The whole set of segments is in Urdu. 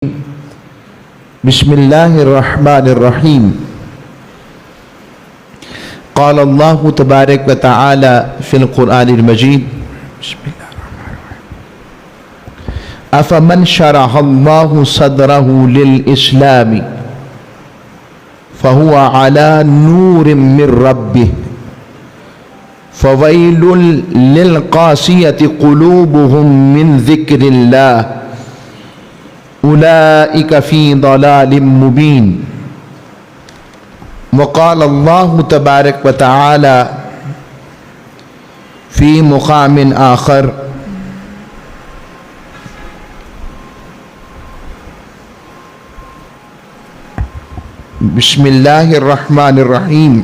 بسم الله الرحمن الرحيم. قال الله تبارك وتعالى في القرآن المجيد: بسم الله الرحمن الرحيم. أفمن شرح الله صدره للإسلام فهو على نور من ربه فويل للقاسية قلوبهم من ذكر الله أولئك في ضلال مبين. وقال الله تبارك وتعالى في مقام آخر: بسم الله الرحمن الرحيم.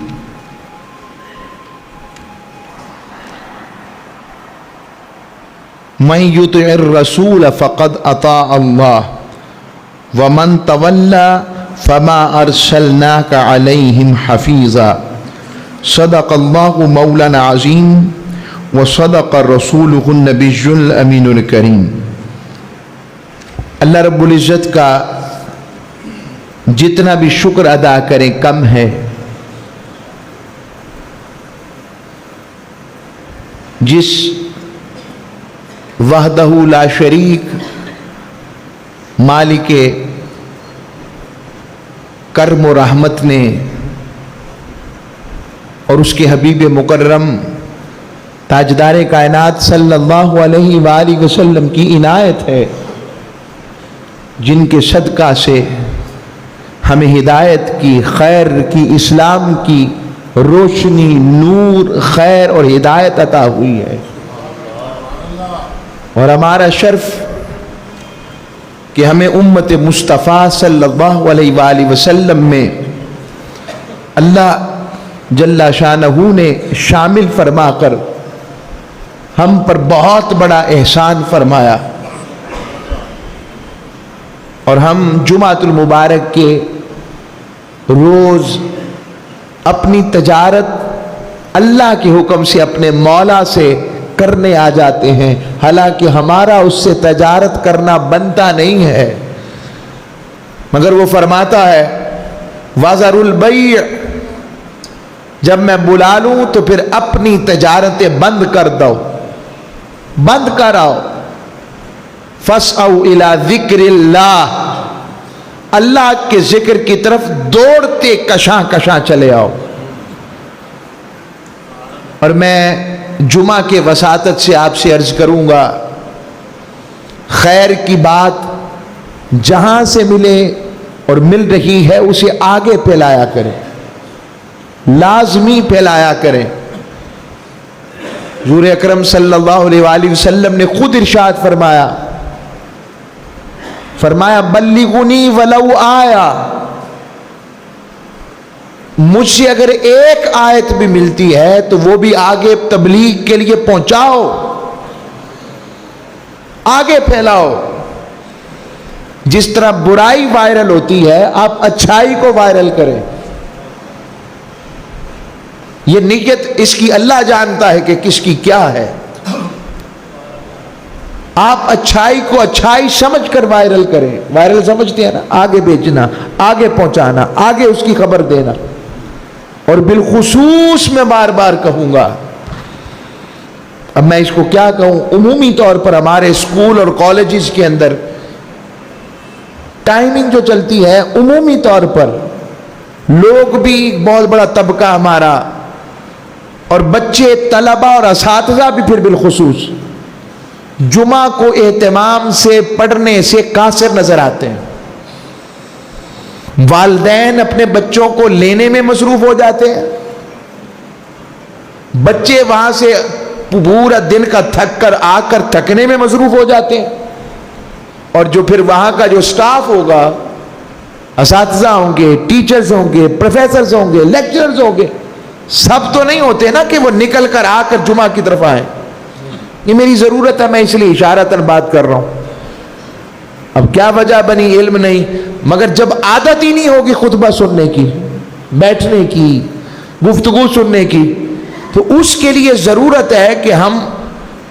من يطع الرسول فقد أطاع الله ومن تولى فما أرسلناك عليهم حفيظا. صدق الله مولانا عظيم وصدق رسوله النبي الأمين الكريم. اللہ رب العزت کا جتنا بھی شکر ادا کریں کم ہے. جس وحدہ لا شریک مالک کرم و رحمت نے اور اس کے حبیب مکرم تاجدار کائنات صلی اللہ علیہ وآلہ وسلم کی عنایت ہے، جن کے صدقہ سے ہمیں ہدایت کی، خیر کی، اسلام کی روشنی، نور، خیر اور ہدایت عطا ہوئی ہے. اور ہمارا شرف کہ ہمیں امت مصطفیٰ صلی اللہ علیہ وآلہ وسلم میں اللہ جل شانہ نے شامل فرما کر ہم پر بہت بڑا احسان فرمایا، اور ہم جمعۃ المبارک کے روز اپنی تجارت اللہ کے حکم سے اپنے مولا سے کرنے آ جاتے ہیں، حالانکہ ہمارا اس سے تجارت کرنا بنتا نہیں ہے، مگر وہ فرماتا ہے وَذَرُوا الْبَيْعَ، جب میں بلا لوں تو پھر اپنی تجارتیں بند کر دو، بند کراؤ. فَاسْعَوْا إِلَى ذِكْرِ اللَّهِ، اللہ کے ذکر کی طرف دوڑتے کشاں کشاں چلے آؤ. اور میں جمعہ کے وساطت سے آپ سے عرض کروں گا، خیر کی بات جہاں سے ملے اور مل رہی ہے اسے آگے پھیلایا کریں، لازمی پھیلایا کریں. حضور اکرم صلی اللہ علیہ وآلہ وسلم نے خود ارشاد فرمایا بلغنی ولو آیا، مجھ سے اگر ایک آیت بھی ملتی ہے تو وہ بھی آگے تبلیغ کے لیے پہنچاؤ، آگے پھیلاؤ. جس طرح برائی وائرل ہوتی ہے آپ اچھائی کو وائرل کریں. یہ نیت اس کی اللہ جانتا ہے کہ کس کی کیا ہے. آپ اچھائی کو اچھائی سمجھ کر وائرل کریں. وائرل سمجھتے ہیں نا، آگے بھیجنا، آگے پہنچانا، آگے اس کی خبر دینا. اور بالخصوص میں بار بار کہوں گا، اب میں اس کو کیا کہوں، عمومی طور پر ہمارے اسکول اور کالجز کے اندر ٹائمنگ جو چلتی ہے، عمومی طور پر لوگ بھی بہت بڑا طبقہ ہمارا، اور بچے، طلبہ اور اساتذہ بھی پھر بالخصوص جمعہ کو اہتمام سے پڑھنے سے قاصر نظر آتے ہیں. والدین اپنے بچوں کو لینے میں مصروف ہو جاتے ہیں، بچے وہاں سے پورا دن کا تھک کر آ کر تھکنے میں مصروف ہو جاتے ہیں، اور جو پھر وہاں کا جو سٹاف ہوگا، اساتذہ ہوں گے، ٹیچرز ہوں گے، پروفیسرز ہوں گے، لیکچرز ہوں گے، سب تو نہیں ہوتے نا کہ وہ نکل کر آ کر جمعہ کی طرف آئیں. یہ میری ضرورت ہے، میں اس لیے اشارتاً بات کر رہا ہوں. اب کیا وجہ بنی علم نہیں، مگر جب عادت ہی نہیں ہوگی خطبہ سننے کی، بیٹھنے کی، گفتگو سننے کی، تو اس کے لیے ضرورت ہے کہ ہم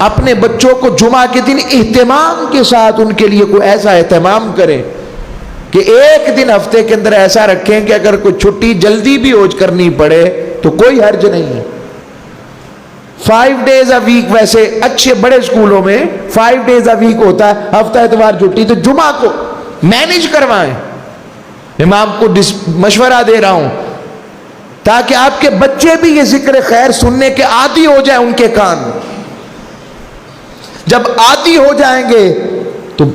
اپنے بچوں کو جمعہ کے دن اہتمام کے ساتھ ان کے لیے کوئی ایسا اہتمام کریں کہ ایک دن ہفتے کے اندر ایسا رکھیں کہ اگر کوئی چھٹی جلدی بھی ہوج کرنی پڑے تو کوئی حرج نہیں ہے. 5 days a week ویسے اچھے بڑے اسکولوں میں 5 days a week ہوتا ہے, ہفتہ اتوار چھٹی, تو جمعہ کو مینیج کروائیں. امام کو مشورہ دے رہا ہوں تاکہ آپ کے بچے بھی یہ ذکر خیر سننے کے عادی ہو جائیں, ان کے کان جب عادی ہو جائیں گے تو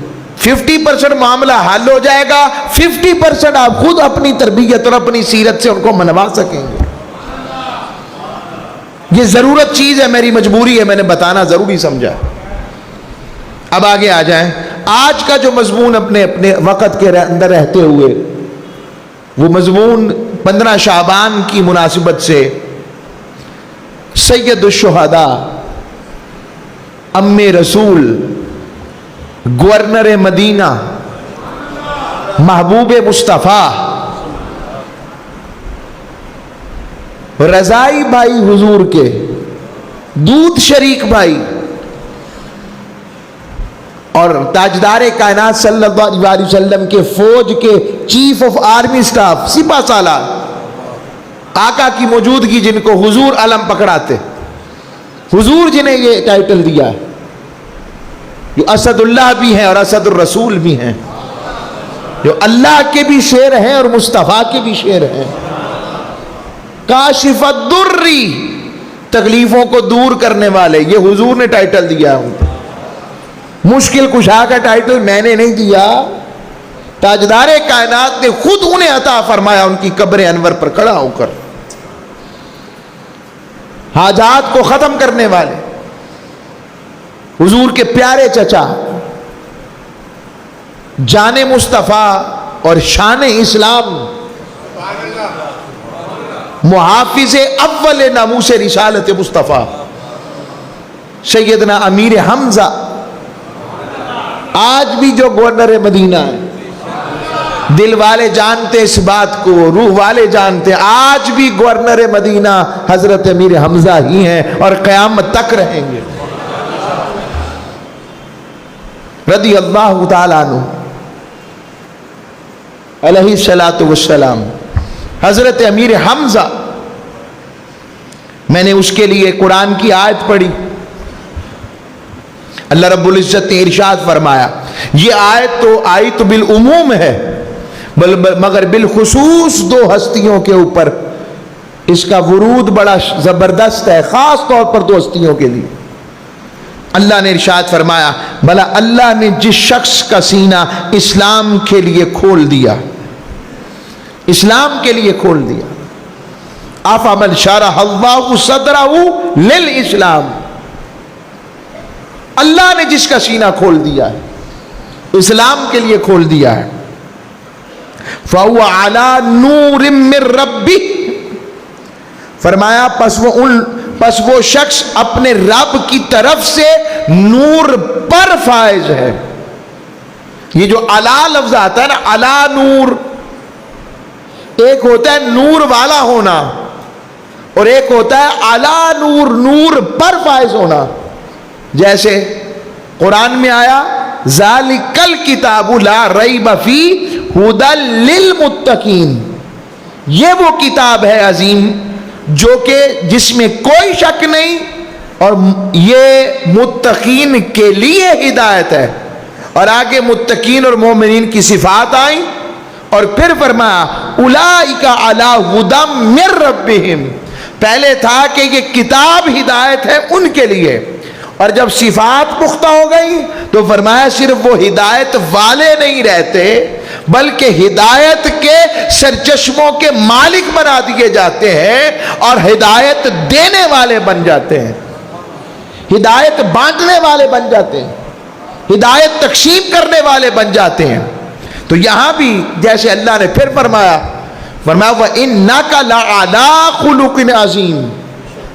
50% معاملہ حل ہو جائے گا, 50% آپ خود اپنی تربیت اور اپنی سیرت سے ان کو منوا سکیں گے. یہ ضرورت چیز ہے, میری مجبوری ہے, میں نے بتانا ضروری سمجھا. اب آگے آ جائیں. آج کا جو مضمون اپنے وقت کے اندر رہتے ہوئے, وہ مضمون 15 شعبان کی مناسبت سے سید الشہداء, ام رسول, گورنر مدینہ, محبوب مصطفیٰ, رضائی بھائی حضور کے, دودھ شریک بھائی, اور تاجدار کائنات صلی اللہ علیہ وسلم کے فوج کے چیف آف آرمی سٹاف, سپہ سالار, آقا کی موجودگی جن کو حضور علم پکڑاتے, حضور جنہیں یہ ٹائٹل دیا ہے, جو اسد اللہ بھی ہیں اور اسد الرسول بھی ہیں, جو اللہ کے بھی شیر ہیں اور مصطفیٰ کے بھی شیر ہیں. کاشف الدری, تکلیفوں کو دور کرنے والے, یہ حضور نے ٹائٹل دیا ہے. مشکل کشا کا ٹائٹل میں نے نہیں دیا, تاجدار کائنات نے خود انہیں عطا فرمایا, ان کی قبر انور پر کھڑا ہو کر. حاجات کو ختم کرنے والے, حضور کے پیارے چچا, جان مصطفیٰ اور شان اسلام, محافظ اول ناموس رسالت مصطفیٰ, سیدنا امیر حمزہ, آج بھی جو گورنر مدینہ ہے. دل والے جانتے اس بات کو, روح والے جانتے, آج بھی گورنر مدینہ حضرت امیر حمزہ ہی ہیں اور قیامت تک رہیں گے رضی اللہ تعالیٰ عنہ علیہ الصلاۃ والسلام. حضرت امیر حمزہ, میں نے اس کے لیے قرآن کی آیت پڑھی. اللہ رب العزت نے ارشاد فرمایا, یہ آیت تو آئی تو بالعموم ہے, مگر بالخصوص 2 ہستیوں کے اوپر اس کا ورود بڑا زبردست ہے, خاص طور پر 2 ہستیوں کے لیے. اللہ نے ارشاد فرمایا, بھلا اللہ نے جس شخص کا سینہ اسلام کے لیے کھول دیا, اسلام کے لیے کھول دیا, افمن شرح اللہ صدرہ للاسلام, اللہ نے جس کا سینہ کھول دیا ہے, اسلام کے لیے کھول دیا ہے, فَهُوَ عَلَى نُورٍ مِّن رَبِّهِ, فرمایا پس وہ شخص اپنے رب کی طرف سے نور پر فائز ہے. یہ جو علا لفظ آتا ہے نا, علا نور, ایک ہوتا ہے نور والا ہونا اور ایک ہوتا ہے علا نور, نور پر فائز ہونا. جیسے قرآن میں آیا, ذالک الکتاب لا ریب فیہ ھدی للمتقین, یہ وہ کتاب ہے عظیم جو کہ جس میں کوئی شک نہیں اور یہ متقین کے لیے ہدایت ہے. اور آگے متقین اور مومنین کی صفات آئیں اور پھر فرمایا اولئک علی ھدی من ربہم, پہلے تھا کہ یہ کتاب ہدایت ہے ان کے لیے, اور جب صفات پختہ ہو گئی تو فرمایا صرف وہ ہدایت والے نہیں رہتے بلکہ ہدایت کے سرچشموں کے مالک بنا دیے جاتے ہیں اور ہدایت دینے والے بن جاتے ہیں, ہدایت بانٹنے والے بن جاتے ہیں, ہدایت تقسیم کرنے والے بن جاتے ہیں. تو یہاں بھی جیسے اللہ نے پھر فرمایا وَإِنَّكَ لَعَلَىٰ خُلُقٍ عَظِيمٍ,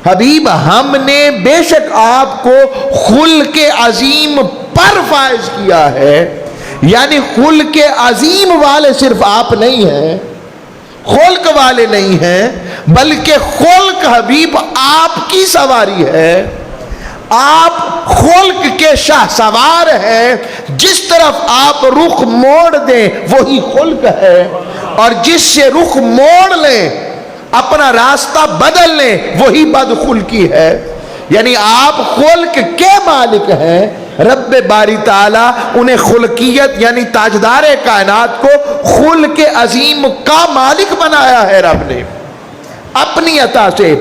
حبیب ہم نے بے شک آپ کو خلق عظیم پر فائز کیا ہے. یعنی خلق عظیم والے صرف آپ نہیں ہیں, خلق والے نہیں ہیں, بلکہ خلق حبیب آپ کی سواری ہے, آپ خلق کے شاہ سوار ہیں، جس طرف آپ رخ موڑ دیں وہی خلق ہے، اور جس سے رخ موڑ لیں، اپنا راستہ بدل لیں، وہی بدخلقی ہے۔ یعنی آپ خلق کے مالک ہیں، رب باری تعالیٰ انہیں خلقیت یعنی تاجدار کائنات کو خلق عظیم کا مالک بنایا ہے رب نے اپنی عطا سے۔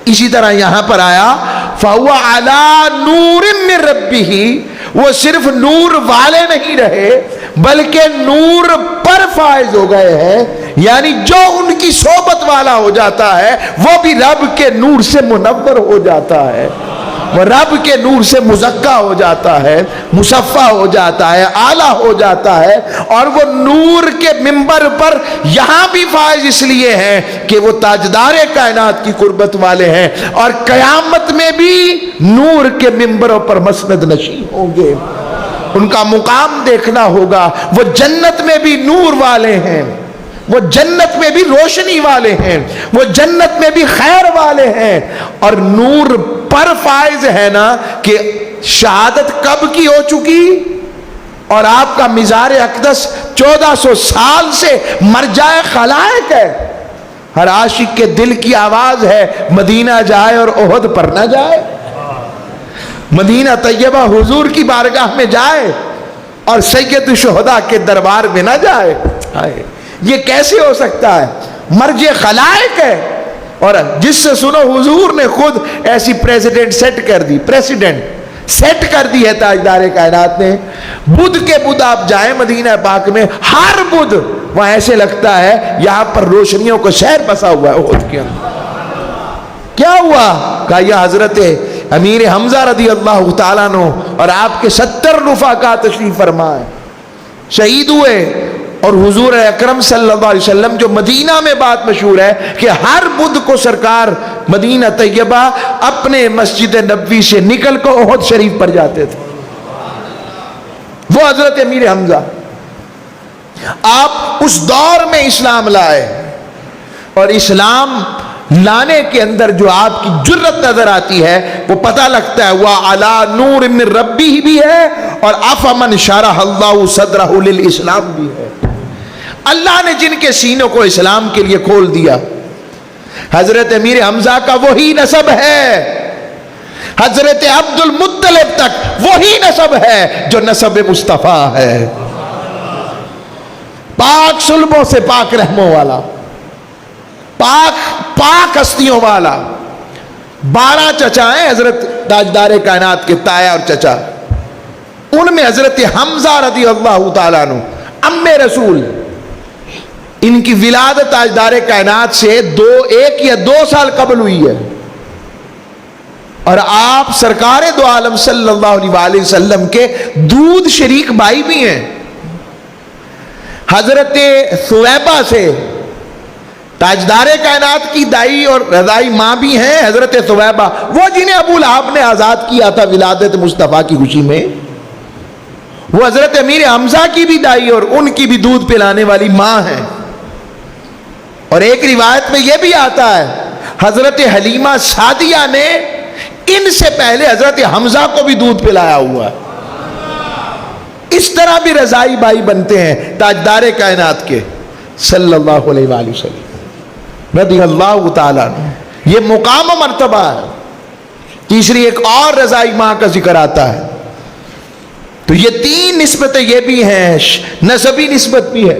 اسی طرح یہاں پر آیا فَهُوَ عَلَى نُورٍ مِّن رَبِّهِ، وہ صرف نور والے نہیں رہے بلکہ نور پر فائز ہو گئے ہیں، یعنی جو ان کی صحبت والا ہو جاتا ہے وہ بھی رب کے نور سے منور ہو جاتا ہے، وہ رب کے نور سے مزکا ہو جاتا ہے، مصفا ہو جاتا ہے، اعلیٰ ہو جاتا ہے، اور وہ نور کے منبر پر یہاں بھی فائز اس لیے ہیں کہ وہ تاجدار کائنات کی قربت والے ہیں، اور قیامت میں بھی نور کے منبروں پر مسند نشین ہوں گے، ان کا مقام دیکھنا ہوگا۔ وہ جنت میں بھی نور والے ہیں، وہ جنت میں بھی روشنی والے ہیں، وہ جنت میں بھی خیر والے ہیں، اور نور پر فائز ہے نا کہ شہادت کب کی ہو چکی، اور آپ کا مزار اقدس 1400 سال سے مرجع خلائق ہے۔ ہر عاشق کے دل کی آواز ہے مدینہ جائے اور احد پر نہ جائے، مدینہ طیبہ حضور کی بارگاہ میں جائے اور سید الشہداء کے دربار میں نہ جائے۔ یہ کیسے ہو سکتا ہے؟ مرجع خلائق ہے، اور جس سے سنو حضور نے خود ایسی پریزیڈنٹ سیٹ کر دی ہے تاجدار کائنات نے۔ بدھ کے بدھ آپ جائیں مدینہ پاک میں، ہر بدھ وہاں ایسے لگتا ہے یہاں پر روشنیوں کو شہر بسا ہوا ہے احد کے اندر۔ کیا ہوا؟ کہا یہ حضرت امیر حمزہ رضی اللہ تعالیٰ عنہ اور آپ کے 70 رفقا تشریف فرما ہے، شہید ہوئے، اور حضور اکرم صلی اللہ علیہ وسلم جو مدینہ میں بات مشہور ہے کہ ہر بدھ کو سرکار مدینہ طیبہ اپنے مسجد نبوی سے نکل کر احد شریف پر جاتے تھے، وہ حضرت امیر حمزہ۔ آپ اس دور میں اسلام لائے، اور اسلام لانے کے اندر جو آپ کی جرت نظر آتی ہے وہ پتہ لگتا ہے، وہ علی نور من ربی بھی ہے، اور افمن شرح اللہ صدرہ للاسلام بھی ہے۔ اللہ نے جن کے سینوں کو اسلام کے لیے کھول دیا، حضرت امیر حمزہ کا وہی نسب ہے، حضرت عبد المطلب تک وہی نسب ہے جو نسب مصطفیٰ ہے، پاک سلبوں سے پاک رحموں والا، پاک ہستیوں والا۔ 12 چچا ہیں حضرت تاجدار کائنات کے، تایا اور چچا، ان میں حضرت حمزہ رضی اللہ تعالیٰ عنہ ام رسول، ان کی ولادت تاجدار کائنات سے 1 یا 2 سال قبل ہوئی ہے، اور آپ سرکار دو عالم صلی اللہ علیہ وسلم کے دودھ شریک بھائی بھی ہیں۔ حضرت ثویبہ سے تاجدار کائنات کی دائی اور رضائی ماں بھی ہیں حضرت ثویبہ، وہ جنہیں ابو لہب نے آزاد کیا تھا ولادت مصطفیٰ کی خوشی میں، وہ حضرت امیر حمزہ کی بھی دائی اور ان کی بھی دودھ پلانے والی ماں ہیں۔ اور ایک روایت میں یہ بھی آتا ہے حضرت حلیمہ سعدیہ نے ان سے پہلے حضرت حمزہ کو بھی دودھ پلایا ہوا ہے۔ اس طرح بھی رضائی بھائی بنتے ہیں تاجدار کائنات کے صلی اللہ علیہ وآلہ وسلم رضی اللہ تعالیٰ عنہ۔ یہ مقام و مرتبہ ہے۔ تیسری ایک اور رضائی ماں کا ذکر آتا ہے، تو یہ 3 نسبتیں یہ بھی ہیں، نسبی نسبت بھی ہے۔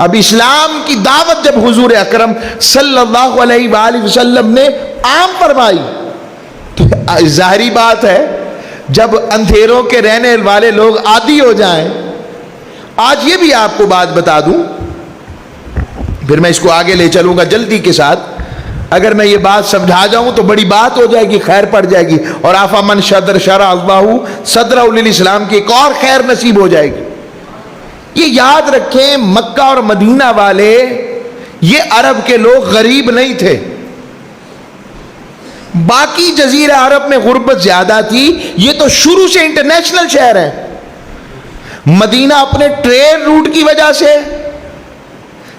اب اسلام کی دعوت جب حضور اکرم صلی اللہ علیہ وآلہ وسلم نے عام فرمائی تو ظاہری بات ہے جب اندھیروں کے رہنے والے لوگ عادی ہو جائیں۔ آج یہ بھی آپ کو بات بتا دوں، پھر میں اس کو آگے لے چلوں گا جلدی کے ساتھ، اگر میں یہ بات سمجھا جاؤں تو بڑی بات ہو جائے گی، خیر پڑ جائے گی، اور آفامن شرع اللہ صدرہ للاسلام کی ایک اور خیر نصیب ہو جائے گی۔ یہ یاد رکھیں مکہ اور مدینہ والے یہ عرب کے لوگ غریب نہیں تھے، باقی جزیرہ عرب میں غربت زیادہ تھی، یہ تو شروع سے انٹرنیشنل شہر ہے۔ مدینہ اپنے ٹریڈ روٹ کی وجہ سے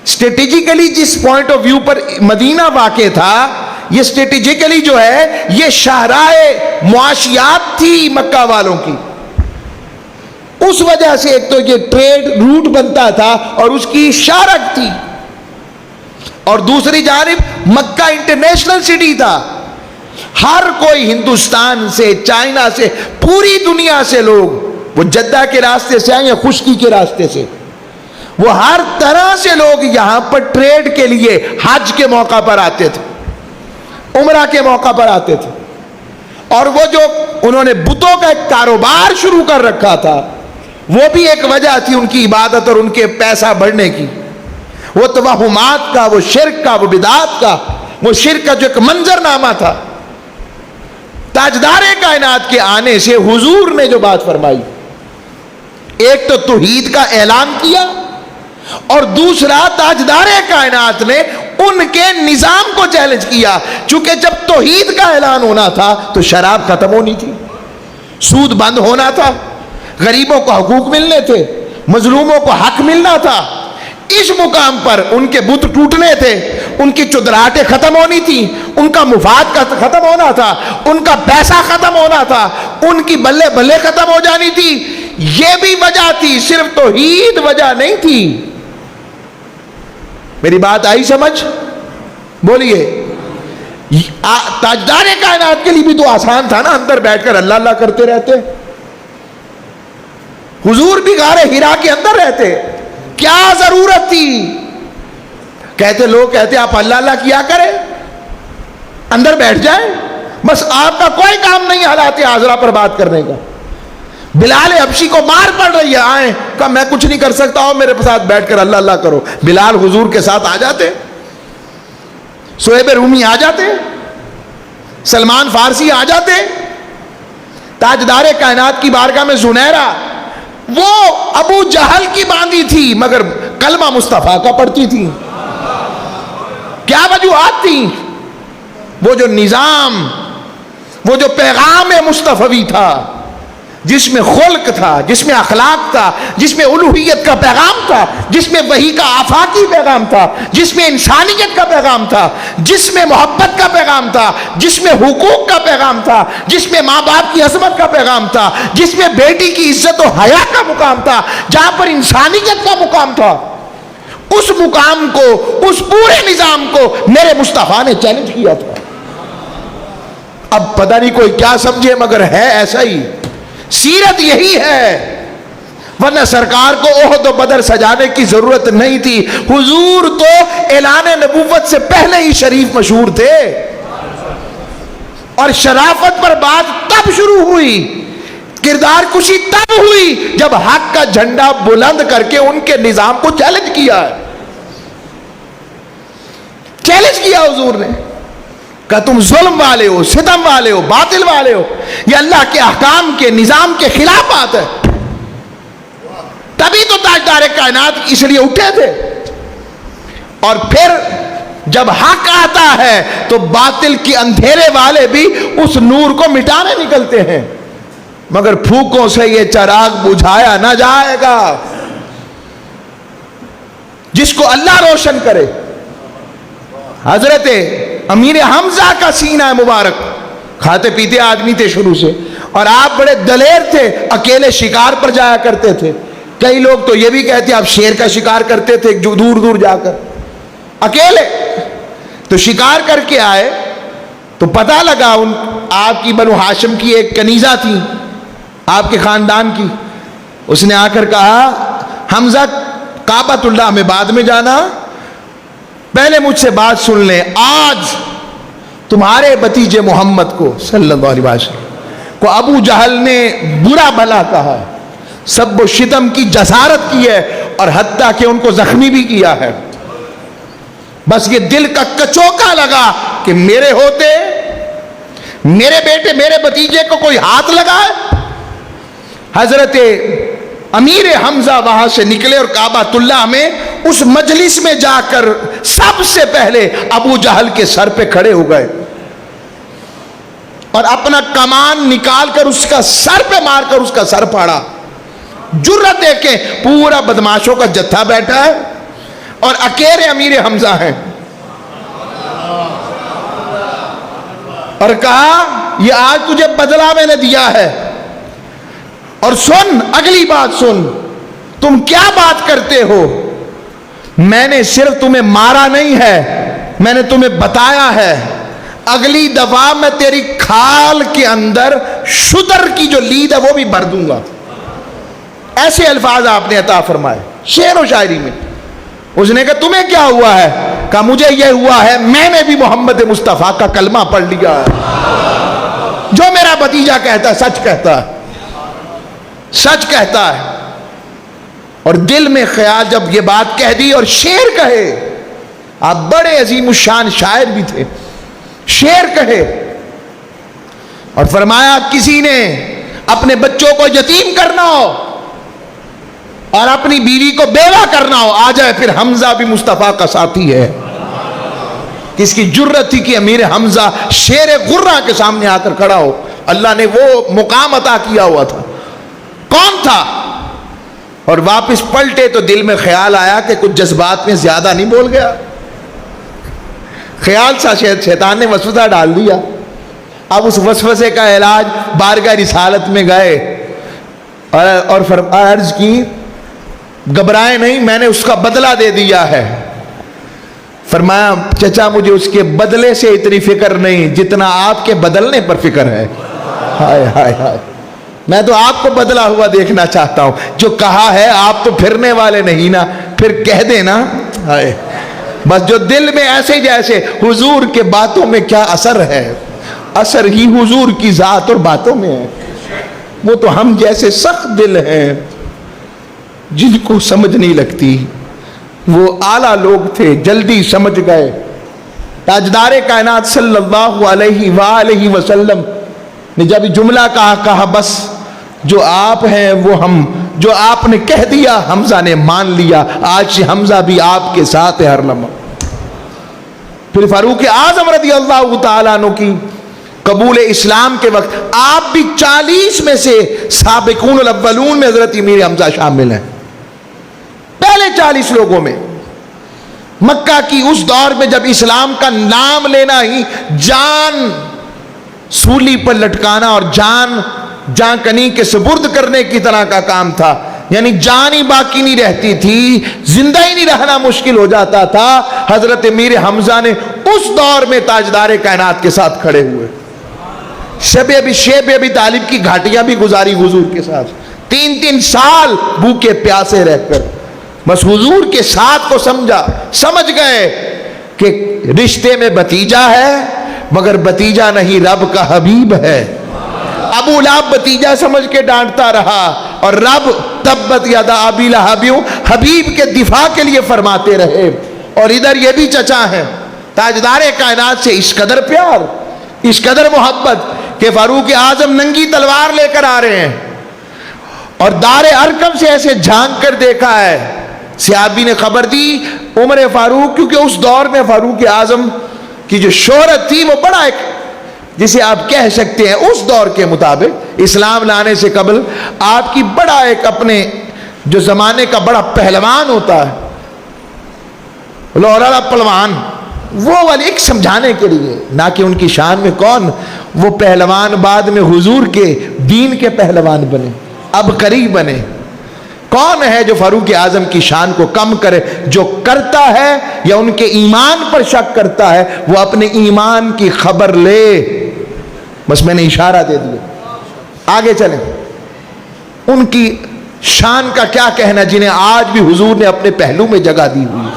اسٹریٹجیکلی جس پوائنٹ آف ویو پر مدینہ واقع تھا، یہ اسٹریٹجیکلی جو ہے یہ شاہراہ معاشیات تھی مکہ والوں کی. اس وجہ سے ایک تو یہ ٹریڈ روٹ بنتا تھا اور اس کی شارک تھی, اور دوسری جانب مکہ انٹرنیشنل سٹی تھا. ہر کوئی ہندوستان سے, چائنا سے, پوری دنیا سے لوگ, وہ جدہ کے راستے سے آئیں یا خشکی کے راستے سے, وہ ہر طرح سے لوگ یہاں پر ٹریڈ کے لیے حج کے موقع پر آتے تھے, عمرہ کے موقع پر آتے تھے. اور وہ جو انہوں نے بتوں کا ایک کاروبار شروع کر رکھا تھا, وہ بھی ایک وجہ تھی ان کی عبادت اور ان کے پیسہ بڑھنے کی. وہ توہمات کا, وہ شرک کا, وہ بدعات کا, وہ شرک کا جو ایک منظر نامہ تھا. تاجدار کائنات کے آنے سے حضور نے جو بات فرمائی, ایک تو توحید کا اعلان کیا, اور دوسرا تاجدار کائنات نے ان کے نظام کو چیلنج کیا. چونکہ جب توحید کا اعلان ہونا تھا تو شراب ختم ہونی تھی, سود بند ہونا تھا, غریبوں کو حقوق ملنے تھے, مظلوموں کو حق ملنا تھا. اس مقام پر ان کے بت ٹوٹنے تھے, ان کی چدراہٹیں ختم ہونی تھی, ان کا مفاد ختم ہونا تھا, ان کا پیسہ ختم ہونا تھا, ان کی بلے بلے ختم ہو جانی تھی. یہ بھی وجہ تھی, صرف توحید وجہ نہیں تھی. میری بات آئی سمجھ؟ بولیے. تاجدار کائنات کے لیے بھی تو آسان تھا نا, اندر بیٹھ کر اللہ اللہ کرتے رہتے. حضور بھی غار حرا کے اندر رہتے, کیا ضرورت تھی؟ کہتے لوگ کہتے آپ اللہ اللہ کیا کریں, اندر بیٹھ جائیں, بس آپ کا کوئی کام نہیں حالات حاضرہ پر بات کرنے کا. بلال حبشی کو مار پڑ رہی ہے, آئیں, کہا میں کچھ نہیں کر سکتا ہوں, میرے ساتھ بیٹھ کر اللہ اللہ کرو. بلال حضور کے ساتھ آ جاتے, صہیب رومی آ جاتے, سلمان فارسی آ جاتے. تاجدار کائنات کی بارگاہ میں زنیرہ, وہ ابو جہل کی باندھی تھی مگر کلمہ مصطفیٰ کا پڑھتی تھی. کیا وجوہات تھی؟ وہ جو نظام, وہ جو پیغام مصطفوی تھا, جس میں خلق تھا, جس میں اخلاق تھا, جس میں الوہیت کا پیغام تھا, جس میں وحی کا آفاقی پیغام تھا, جس میں انسانیت کا پیغام تھا, جس میں محبت کا پیغام تھا, جس میں حقوق کا پیغام تھا, جس میں ماں باپ کی عظمت کا پیغام تھا, جس میں بیٹی کی عزت و حیا کا مقام تھا, جہاں پر انسانیت کا مقام تھا, اس مقام کو, اس پورے نظام کو میرے مصطفیٰ نے چیلنج کیا تھا. اب پتہ نہیں کوئی کیا سمجھے, مگر ہے ایسا ہی. سیرت یہی ہے, ورنہ سرکار کو احد و بدر سجانے کی ضرورت نہیں تھی. حضور تو اعلان نبوت سے پہلے ہی شریف مشہور تھے, اور شرافت پر بات تب شروع ہوئی, کردار کشی تب ہوئی جب حق کا جھنڈا بلند کر کے ان کے نظام کو چیلنج کیا. چیلنج کیا حضور نے, کہ تم ظلم والے ہو, ستم والے ہو, باطل والے ہو, یہ اللہ کے احکام کے نظام کے خلاف بات ہے. تبھی تو تاجدار کائنات اس لیے اٹھے تھے. اور پھر جب حق آتا ہے تو باطل کی اندھیرے والے بھی اس نور کو مٹانے نکلتے ہیں, مگر پھوکوں سے یہ چراغ بجھایا نہ جائے گا. جس کو اللہ روشن کرے. حضرت امیر حمزہ کا سینہ مبارک, کھاتے پیتے آدمی تھے شروع سے, اور آپ بڑے دلیر تھے, اکیلے شکار پر جایا کرتے تھے. کئی لوگ تو یہ بھی کہتے ہیں آپ شیر کا شکار کرتے تھے جو دور دور جا کر اکیلے. تو شکار کر کے آئے تو پتہ لگا آپ کی بنو ہاشم کی ایک کنیزہ تھی, آپ کے خاندان کی. اس نے آ کر کہا حمزہ کعبۃ اللہ میں بعد میں جانا, پہلے مجھ سے بات سن لیں. آج تمہارے بھتیجے محمد کو صلی اللہ علیہ وسلم کو ابو جہل نے برا بھلا کہا, سب و شتم کی جسارت کی ہے, اور حتیٰ کہ ان کو زخمی بھی کیا ہے. بس یہ دل کا کچوکا لگا کہ میرے ہوتے, میرے بیٹے, میرے بھتیجے کو کوئی ہاتھ لگائے. حضرت امیر حمزہ وہاں سے نکلے اور کعبۃ اللہ میں اس مجلس میں جا کر سب سے پہلے ابو جہل کے سر پہ کھڑے ہو گئے, اور اپنا کمان نکال کر اس کا سر پہ مار کر اس کا سر پھاڑا. جرت ہے کہ پورا بدماشوں کا جتھا بیٹھا ہے اور اکیلے امیر حمزہ ہیں. اور کہا یہ آج تجھے بدلہ میں نے دیا ہے، اور سن اگلی بات سن، تم کیا بات کرتے ہو، میں نے صرف تمہیں مارا نہیں ہے، میں نے تمہیں بتایا ہے اگلی دفعہ میں تیری کھال کے اندر شدر کی جو لید ہے وہ بھی بھر دوں گا۔ ایسے الفاظ آپ نے عطا فرمائے شعر و شاعری میں۔ اس نے کہا تمہیں کیا ہوا ہے؟ کہا مجھے یہ ہوا ہے میں نے بھی محمد مصطفیٰ کا کلمہ پڑھ لیا ہے، جو میرا بھتیجا کہتا ہے سچ کہتا ہے، سچ کہتا ہے۔ اور دل میں خیال جب یہ بات کہہ دی اور شعر کہے، آپ بڑے عظیم الشان شاعر بھی تھے، شعر کہے اور فرمایا کسی نے اپنے بچوں کو یتیم کرنا ہو اور اپنی بیوی کو بیوہ کرنا ہو، آ جائے پھر حمزہ بھی مصطفیٰ کا ساتھی ہے۔ کس کی جرت تھی کہ امیر حمزہ شیر غرہ کے سامنے آ کر کھڑا ہو؟ اللہ نے وہ مقام عطا کیا ہوا تھا۔ کون تھا؟ اور واپس پلٹے تو دل میں خیال آیا کہ کچھ جذبات میں زیادہ نہیں بول گیا، خیال سا شیطان نے وسوسہ ڈال دیا۔ اب اس وسوسے کا علاج بارگاہ رسالت میں گئے اور عرض کی گھبرائے نہیں، میں نے اس کا بدلہ دے دیا ہے۔ فرمایا چچا مجھے اس کے بدلے سے اتنی فکر نہیں جتنا آپ کے بدلنے پر فکر ہے۔ ہائے ہائے ہائے، میں تو آپ کو بدلا ہوا دیکھنا چاہتا ہوں، جو کہا ہے آپ تو پھرنے والے نہیں نا، پھر کہہ دینا۔ ہائے، بس جو دل میں ایسے جیسے حضور کے باتوں میں کیا اثر ہے، اثر ہی حضور کی ذات اور باتوں میں ہے۔ وہ تو ہم جیسے سخت دل ہیں جن کو سمجھ نہیں لگتی، وہ اعلیٰ لوگ تھے جلدی سمجھ گئے۔ تاجدار کائنات صلی اللہ علیہ وآلہ وسلم نے جب جملہ کہا بس جو آپ ہیں وہ ہم، جو آپ نے کہہ دیا حمزہ نے مان لیا، آج سے حمزہ بھی آپ کے ساتھ ہے ہر لمحہ۔ پھر فاروق اعظم رضی اللہ تعالیٰ عنہ کی قبول اسلام کے وقت آپ بھی 40 میں سے سابقون الاولون میں حضرت امیر حمزہ شامل ہیں، پہلے 40 لوگوں میں۔ مکہ کی اس دور میں جب اسلام کا نام لینا ہی جان سولی پر لٹکانا اور جان کنی کے سپرد کرنے کی طرح کا کام تھا، یعنی جان ہی باقی نہیں رہتی تھی، زندہ ہی نہیں رہنا مشکل ہو جاتا تھا، حضرت امیر حمزہ نے اس دور میں تاجدار کائنات کے ساتھ کھڑے ہوئے۔ شیب ابی طالب کی گھاٹیاں بھی گزاری حضور کے ساتھ، 3 سال بھوکے پیاسے رہ کر، بس حضور کے ساتھ کو سمجھ گئے کہ رشتے میں بھتیجا ہے مگر بھتیجا نہیں رب کا حبیب ہے۔ ابو لہب بھتیجا سمجھ کے ڈانٹتا رہا اور رب تبت یدا ابی لہب حبیب کے دفاع کے لیے فرماتے رہے۔ اور ادھر یہ بھی چچا ہیں تاجدار کائنات سے اس قدر پیار، اس قدر محبت کہ فاروق اعظم ننگی تلوار لے کر آ رہے ہیں اور دار ارقم سے ایسے جھانک کر دیکھا ہے، صحابی نے خبر دی عمر فاروق، کیونکہ اس دور میں فاروق اعظم کی جو شہرت تھی وہ بڑا ایک، جسے آپ کہہ سکتے ہیں اس دور کے مطابق اسلام لانے سے قبل آپ کی بڑا ایک اپنے جو زمانے کا بڑا پہلوان ہوتا ہے، لوہڑا پہلوان، وہ والے ایک سمجھانے کے لیے، نہ کہ ان کی شان میں کون، وہ پہلوان بعد میں حضور کے دین کے پہلوان بنے، اب قریب بنے۔ کون ہے جو فاروق اعظم کی شان کو کم کرے؟ جو کرتا ہے یا ان کے ایمان پر شک کرتا ہے وہ اپنے ایمان کی خبر لے۔ بس میں نے اشارہ دے دیا، آگے چلیں۔ ان کی شان کا کیا کہنا جنہیں آج بھی حضور نے اپنے پہلو میں جگہ دی ہوئی،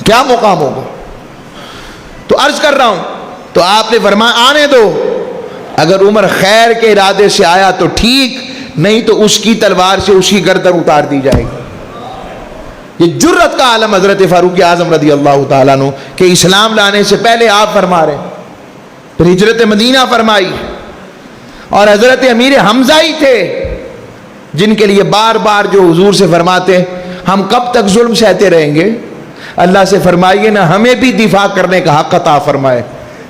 کیا مقام ہوگا؟ تو عرض کر رہا ہوں، تو آپ نے فرمایا آنے دو، اگر عمر خیر کے ارادے سے آیا تو ٹھیک، نہیں تو اس کی تلوار سے اس کی گردن اتار دی جائے گی۔ یہ جرت کا عالم حضرت فاروق اعظم رضی اللہ تعالیٰ عنہ کہ اسلام لانے سے پہلے آپ فرما رہے ہیں، پھر ہجرت مدینہ فرمائی، اور حضرت امیر حمزہ ہی تھے جن کے لیے بار بار جو حضور سے فرماتے ہم کب تک ظلم سہتے رہیں گے، اللہ سے فرمائیے نا ہمیں بھی دفاع کرنے کا حق عطا فرمائے۔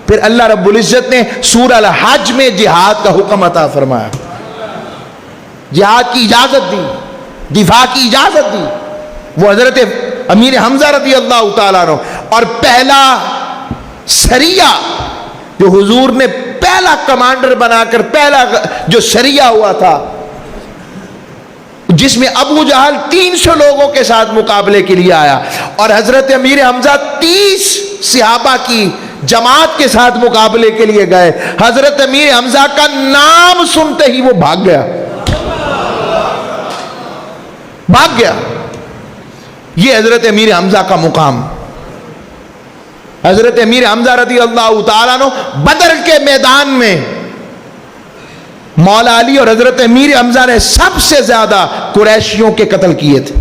پھر اللہ رب العزت نے سورہ الحج میں جہاد کا حکم عطا فرمایا، جہاد کی اجازت دی، دفاع کی اجازت دی۔ وہ حضرت امیر حمزہ رضی اللہ تعالیٰ عنہ، اور پہلا سریہ جو حضور نے پہلا کمانڈر بنا کر پہلا جو سریہ ہوا تھا، جس میں ابو جہل 300 لوگوں کے ساتھ مقابلے کے لیے آیا، اور حضرت امیر حمزہ 30 صحابہ کی جماعت کے ساتھ مقابلے کے لیے گئے، حضرت امیر حمزہ کا نام سنتے ہی وہ بھاگ گیا، بھاگ گیا۔ یہ حضرت امیر حمزہ کا مقام۔ حضرت امیر حمزہ رضی اللہ تعالیٰ عنہ بدر کے میدان میں مولا علی اور حضرت امیر حمزہ نے سب سے زیادہ قریشیوں کے قتل کیے تھے،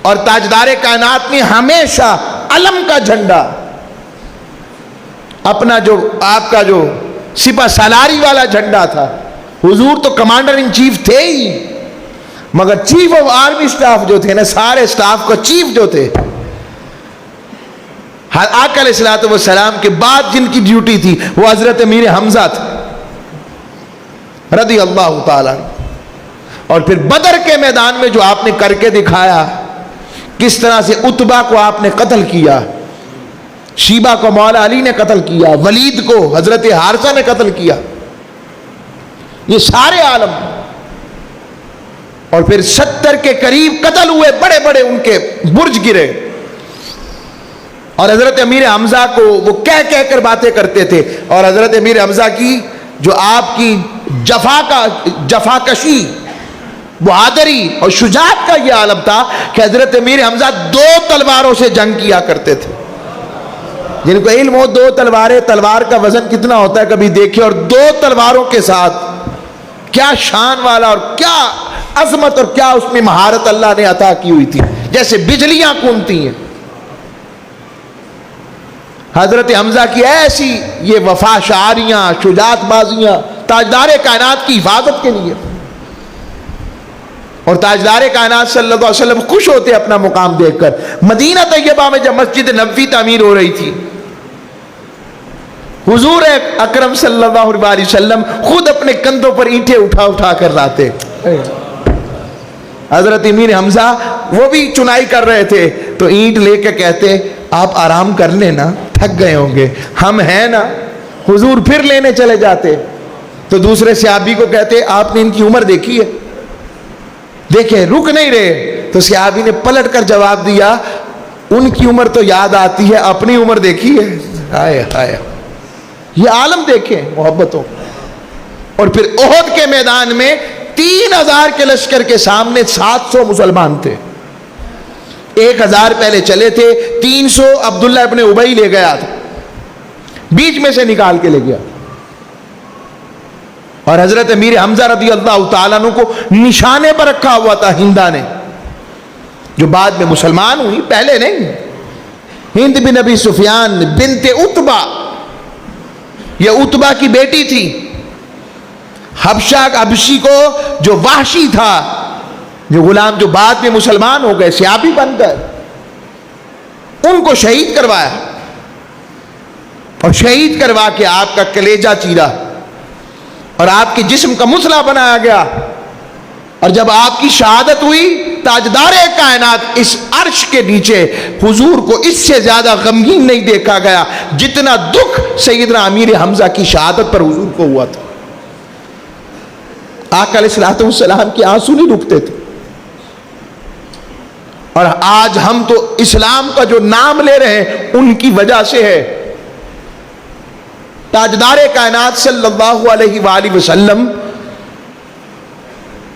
اور تاجدار کائنات نے ہمیشہ علم کا جھنڈا، اپنا جو آپ کا جو سپہ سالاری والا جھنڈا تھا، حضور تو کمانڈر ان چیف تھے ہی، مگر چیف آف آرمی سٹاف جو تھے نا، سارے سٹاف کا چیف جو تھے، آقا علیہ الصلوۃ والسلام کے بعد جن کی ڈیوٹی تھی وہ حضرت امیر حمزہ تھے رضی اللہ تعالیٰ۔ اور پھر بدر کے میدان میں جو آپ نے کر کے دکھایا، کس طرح سے عتبہ کو آپ نے قتل کیا، شیبہ کو مولا علی نے قتل کیا، ولید کو حضرت حارثہ نے قتل کیا، یہ سارے عالم، اور پھر 70 کے قریب قتل ہوئے، بڑے بڑے ان کے برج گرے، اور حضرت امیر حمزہ کو وہ کہہ کہہ کر باتیں کرتے تھے، اور حضرت امیر حمزہ کی جو آپ کی جفاکشی، بہادری اور شجاعت کا یہ عالم تھا کہ حضرت امیر حمزہ 2 تلواروں سے جنگ کیا کرتے تھے۔ جن کو علم ہو 2 تلواریں، تلوار کا وزن کتنا ہوتا ہے کبھی دیکھے، اور 2 تلواروں کے ساتھ کیا شان والا اور کیا عظمت اور کیا اس میں مہارت اللہ نے عطا کی ہوئی تھی، جیسے بجلیاں کونتی ہیں۔ حضرت حمزہ کی ایسی یہ وفا شعاریاں، شجاعت بازیاں تاجدار کائنات کی حفاظت کے لیے، اور تاجدار کائنات صلی اللہ علیہ وسلم خوش ہوتے اپنا مقام دیکھ کر۔ مدینہ طیبہ میں جب مسجد نبوی تعمیر ہو رہی تھی، حضور اکرم صلی اللہ علیہ وسلم خود اپنے کندھوں پر اینٹیں اٹھا اٹھا کر لاتے، حضرت امیر حمزہ وہ بھی چنائی کر رہے تھے تو اینٹ لے کے کہتے آپ آرام کر لینا، تھک گئے ہوں گے، ہم ہیں نا۔ حضور پھر لینے چلے جاتے تو دوسرے صحابی کو کہتے آپ نے ان کی عمر دیکھی ہے؟ دیکھیں رک نہیں رہے، تو صحابی نے پلٹ کر جواب دیا ان کی عمر تو یاد آتی ہے، اپنی عمر دیکھی ہے؟ ہائے ہائے، یہ عالم دیکھیں محبتوں۔ اور پھر احد کے میدان میں 3000 کے لشکر کے سامنے 700 مسلمان تھے، 1000 پہلے چلے تھے، 300 عبداللہ ابن ابی لے گیا تھا، بیچ میں سے نکال کے لے گیا، اور حضرت امیر حمزہ رضی اللہ تعالیٰ عنہ کو نشانے پر رکھا ہوا تھا ہندہ نے، جو بعد میں مسلمان ہوئی، پہلے نہیں۔ ہند بن ابی سفیان بنت عتبہ، یہ عتبہ کی بیٹی تھی، حبشی کو جو وحشی تھا، جو غلام جو بعد میں مسلمان ہو گئے صحابی بن گئے، ان کو شہید کروایا، اور شہید کروا کے آپ کا کلیجہ چیرا اور آپ کے جسم کا مسلح بنایا گیا، اور جب آپ کی شہادت ہوئی تاجدار کائنات اس عرش کے نیچے حضور کو اس سے زیادہ غمگین نہیں دیکھا گیا جتنا دکھ سیدنا امیر حمزہ کی شہادت پر حضور کو ہوا تھا۔ آقا علیہ الصلوۃ والسلام کے آنسو نہیں رکتے تھے، اور آج ہم تو اسلام کا جو نام لے رہے ہیں ان کی وجہ سے ہے۔ تاجدار کائنات صلی اللہ علیہ وآلہ وسلم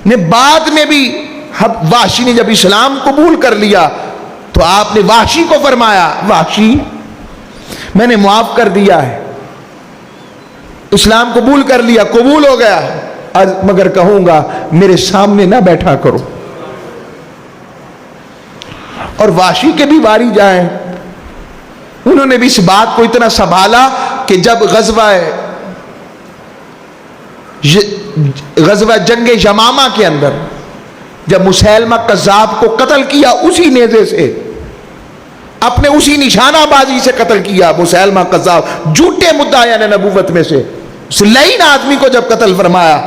نے بعد میں بھی، وحشی نے جب اسلام قبول کر لیا تو آپ نے وحشی کو فرمایا وحشی میں نے معاف کر دیا ہے، اسلام قبول کر لیا، قبول ہو گیا، مگر کہوں گا میرے سامنے نہ بیٹھا کرو۔ اور وحشی کے بھی واری جائیں، انہوں نے بھی اس بات کو اتنا سنبھالا کہ جب غزوہ جنگ یمامہ کے اندر جب مسیلمہ کذاب کو قتل کیا، اسی نیزے سے، اپنے اسی نشانہ بازی سے قتل کیا مسیلمہ کذاب، جھوٹے مدعیان نبوت میں سے، اس لعین آدمی کو جب قتل فرمایا،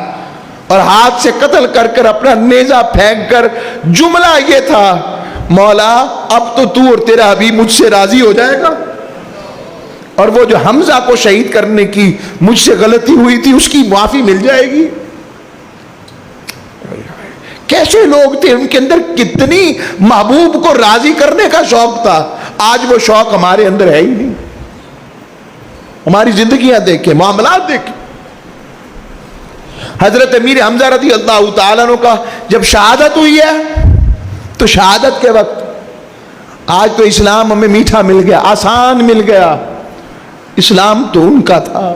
اور ہاتھ سے قتل کر کر اپنا نیزہ پھینک کر جملہ یہ تھا مولا اب تو اور تیرا حبیب مجھ سے راضی ہو جائے گا، اور وہ جو حمزہ کو شہید کرنے کی مجھ سے غلطی ہوئی تھی اس کی معافی مل جائے گی. کیسے لوگ تھے, ان کے اندر کتنی محبوب کو راضی کرنے کا شوق تھا. آج وہ شوق ہمارے اندر ہے ہی نہیں. ہماری زندگیاں دیکھیں, معاملات دیکھیں. حضرت امیر حمزہ رضی اللہ تعالیٰ عنہ کا جب شہادت ہوئی ہے تو شہادت کے وقت, آج تو اسلام ہمیں میٹھا مل گیا, آسان مل گیا. اسلام تو ان کا تھا,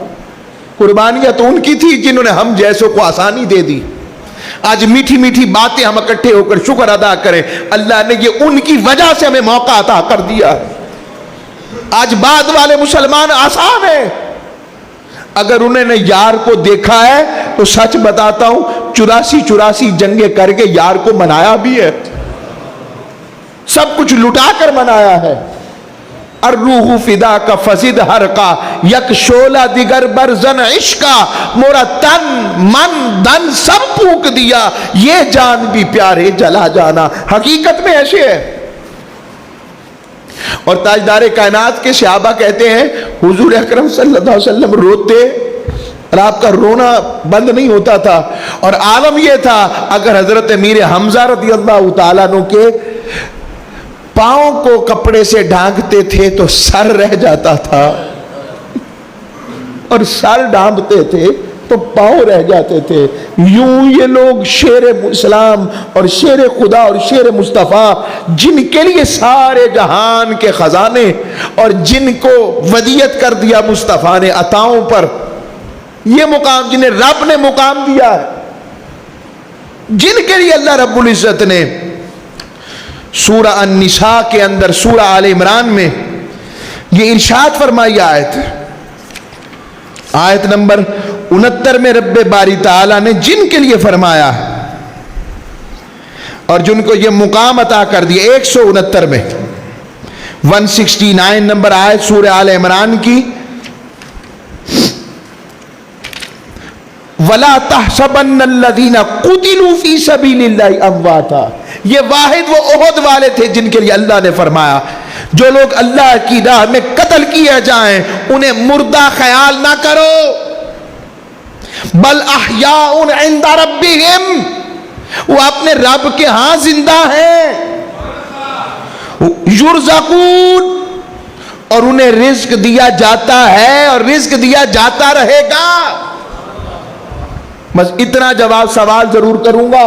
قربانیاں تو ان کی تھی جنہوں نے ہم جیسوں کو آسانی دے دی. آج میٹھی میٹھی باتیں ہم اکٹھے ہو کر شکر ادا کریں, اللہ نے یہ ان کی وجہ سے ہمیں موقع عطا کر دیا ہے. آج بعد والے مسلمان آسان ہیں. اگر انہوں نے یار کو دیکھا ہے تو سچ بتاتا ہوں 84 جنگیں کر کے یار کو منایا بھی ہے, سب کچھ لٹا کر منایا ہے. الروح فدا کا فزد ہر کا یک شولہ دیگر برزن عشقا, مورا تن من دن سب پھونک دیا, یہ جان بھی پیارے جلا جانا. حقیقت میں ایسے ہے. اور تاجدار کائنات کے صحابہ کہتے ہیں حضور اکرم صلی اللہ علیہ وسلم روتے اور آپ کا رونا بند نہیں ہوتا تھا. اور عالم یہ تھا, اگر حضرت امیر حمزہ رضی اللہ تعالیٰ عنہ کے پاؤں کو کپڑے سے ڈھانکتے تھے تو سر رہ جاتا تھا, اور سر ڈھانپتے تھے تو پاؤں رہ جاتے تھے. یوں یہ لوگ شیر اسلام اور شیر خدا اور شیر مصطفیٰ, جن کے لیے سارے جہان کے خزانے اور جن کو ودیت کر دیا مصطفیٰ نے عطاؤں پر, یہ مقام جنہیں رب نے مقام دیا ہے, جن کے لیے اللہ رب العزت نے سورہ النساء کے اندر سورہ آل عمران میں یہ ارشاد فرمائی آیت نمبر 69 میں رب باری تعالیٰ نے جن کے لیے فرمایا اور جن کو یہ مقام عطا کر دیا. 169 میں 169 نمبر آیت سورہ آل عمران کی, وَلَا تَحْسَبَنَّ الَّذِينَ قُتِلُوا فِي سَبِيلِ اللَّهِ أَمْوَاتًا. یہ واحد وہ احد والے تھے جن کے لیے اللہ نے فرمایا جو لوگ اللہ کی راہ میں قتل کیے جائیں انہیں مردہ خیال نہ کرو, بل احیاء عند ربہم, وہ اپنے رب کے ہاں زندہ ہیں. یرزقون, اور انہیں رزق دیا جاتا ہے اور رزق دیا جاتا رہے گا. بس اتنا جواب سوال ضرور کروں گا,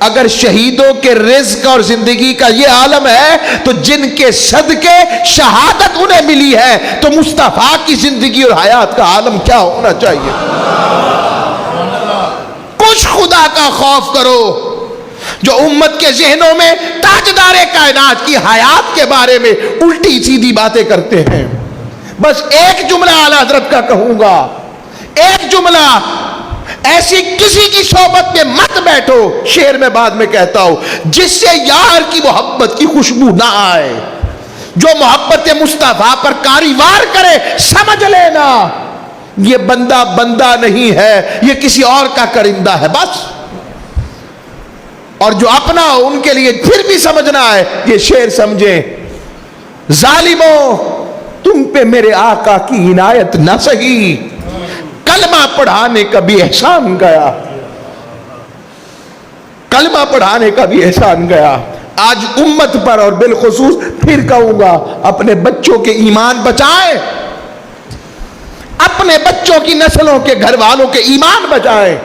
اگر شہیدوں کے رزق اور زندگی کا یہ عالم ہے تو جن کے صدقے شہادت انہیں ملی ہے تو مصطفیٰ کی زندگی اور حیات کا عالم کیا ہونا چاہیے. کچھ خدا کا خوف کرو. جو امت کے ذہنوں میں تاجدار کائنات کی حیات کے بارے میں الٹی سیدھی باتیں کرتے ہیں, بس ایک جملہ اعلیٰ حضرت کا کہوں گا, ایک جملہ, ایسی کسی کی صحبت میں مت بیٹھو, شعر میں بعد میں کہتا ہوں, جس سے یار کی محبت کی خوشبو نہ آئے. جو محبت مصطفیٰ پر کاریوار کرے سمجھ لینا یہ بندہ بندہ نہیں ہے, یہ کسی اور کا کرندہ ہے بس. اور جو اپنا ہو ان کے لیے پھر بھی سمجھنا ہے, یہ شعر سمجھیں, ظالموں تم پہ میرے آقا کی عنایت نہ سہی, کلمہ پڑھانے کا بھی احسان گیا, کلمہ پڑھانے کا بھی احسان گیا. آج امت پر اور بالخصوص پھر کہوں گا اپنے بچوں کے ایمان بچائیں, اپنے بچوں کی نسلوں کے گھر والوں کے ایمان بچائیں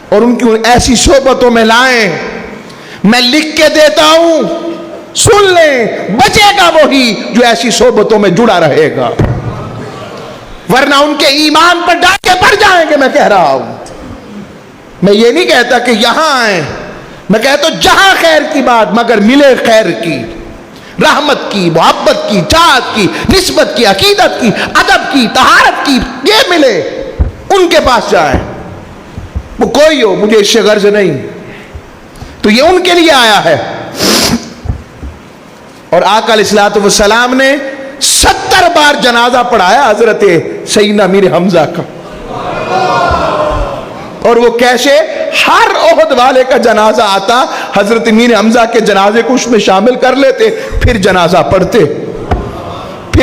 اور ان کی ایسی صحبتوں میں لائیں. میں لکھ کے دیتا ہوں, سن لیں, بچے گا وہی جو ایسی صحبتوں میں جڑا رہے گا, ورنہ ان کے ایمان پر ڈاکے پڑ جائیں گے. میں کہہ رہا ہوں, میں یہ نہیں کہتا کہ یہاں آئیں, میں کہتا ہوں جہاں خیر کی بات مگر ملے خیر کی, رحمت کی, محبت کی, چاہت کی, نسبت کی, عقیدت کی, ادب کی, طہارت کی, یہ ملے ان کے پاس جائیں. وہ کوئی ہو, مجھے اس سے غرض نہیں, تو یہ ان کے لیے آیا ہے. اور آقا علیہ الصلوۃ والسلام نے 70 بار جنازہ پڑھایا حضرت سیدنا امیر حمزہ کا. اور وہ کیسے, ہر احد والے کا جنازہ آتا, حضرت امیر حمزہ کے جنازے کو اس میں شامل کر لیتے, پھر جنازہ پڑھتے,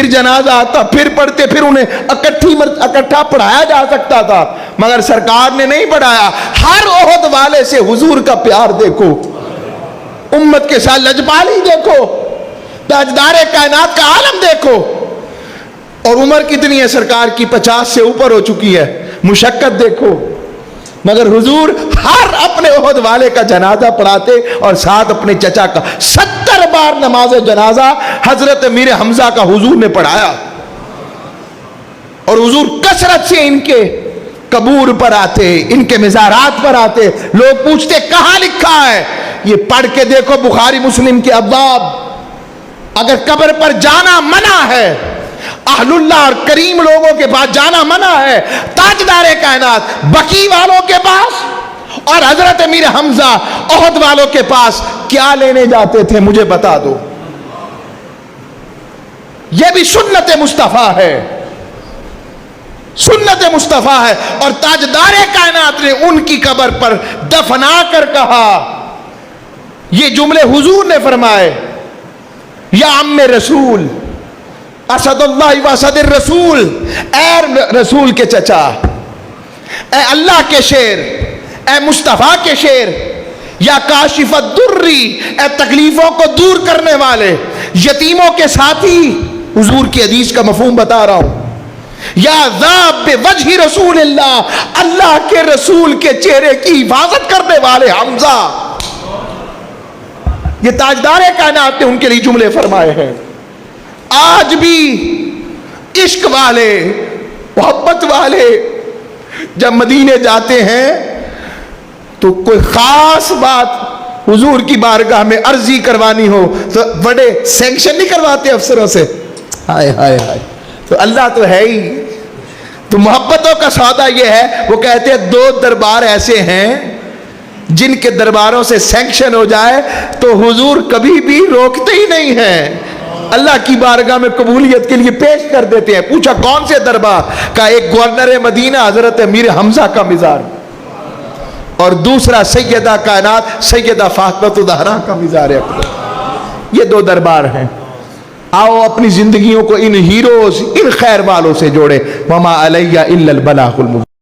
پھر جنازہ آتا، پھر پڑھتے، پھر انہیں اکٹھا پڑھایا جا سکتا تھا، مگر سرکار نے نہیں پڑھایا۔ ہر احد والے سے حضور کا پیار دیکھو، امت کے ساتھ لجپالی دیکھو، تاجدار کائنات کا عالم دیکھو۔ اور عمر کتنی ہے سرکار کی؟ 50 سے اوپر ہو چکی ہے، مشقت دیکھو، مگر حضور ہر اپنے عہد والے کا جنازہ پڑھاتے، اور ساتھ اپنے چچا کا 70 بار نماز جنازہ حضرت امیر حمزہ کا حضور نے پڑھایا۔ اور حضور کثرت سے ان کے قبور پر آتے، ان کے مزارات پر آتے، لوگ پوچھتے کہاں لکھا ہے؟ یہ پڑھ کے دیکھو بخاری مسلم کے ابواب۔ اگر قبر پر جانا منع ہے، اہل اللہ اور کریم لوگوں کے پاس جانا منع ہے، تاجدار کائنات بقی والوں کے پاس اور حضرت امیر حمزہ احد والوں کے پاس کیا لینے جاتے تھے؟ مجھے بتا دو۔ یہ بھی سنت مصطفیٰ ہے، سنت مصطفیٰ ہے۔ اور تاجدار کائنات نے ان کی قبر پر دفنا کر کہا، یہ جملے حضور نے فرمائے، یا عم رسول، اسد اللہ و اسد الرسول، اے رسول کے چچا، اے اللہ کے شیر، اے مصطفیٰ کے شیر، یا کاشف الدری، اے تکلیفوں کو دور کرنے والے، یتیموں کے ساتھی۔ حضور کی حدیث کا مفہوم بتا رہا ہوں۔ یا ذاب بوجہ رسول اللہ، اللہ کے رسول کے چہرے کی حفاظت کرنے والے حمزہ۔ یہ تاجدار کائنات نے ان کے لیے جملے فرمائے ہیں۔ آج بھی عشق والے، محبت والے جب مدینے جاتے ہیں تو کوئی خاص بات حضور کی بارگاہ میں عرضی کروانی ہو تو بڑے سینکشن نہیں کرواتے افسروں سے، ہائے ہائے ہائے، تو اللہ تو ہے ہی۔ تو محبتوں کا سودا یہ ہے، وہ کہتے ہیں 2 دربار ایسے ہیں جن کے درباروں سے سینکشن ہو جائے تو حضور کبھی بھی روکتے ہی نہیں ہیں، اللہ کی بارگاہ میں قبولیت کے لیے پیش کر دیتے ہیں۔ پوچھا کون سے دربار کا؟ ایک گورنر مدینہ حضرت امیر حمزہ کا مزار، اور دوسرا سیدہ کائنات سیدہ فاطمہ الزہرا کا مزار اقدس۔ یہ 2 دربار ہیں۔ آؤ اپنی زندگیوں کو ان ہیروز، ان خیر والوں سے جوڑے۔ وما علیہ الا البلاغ المبین۔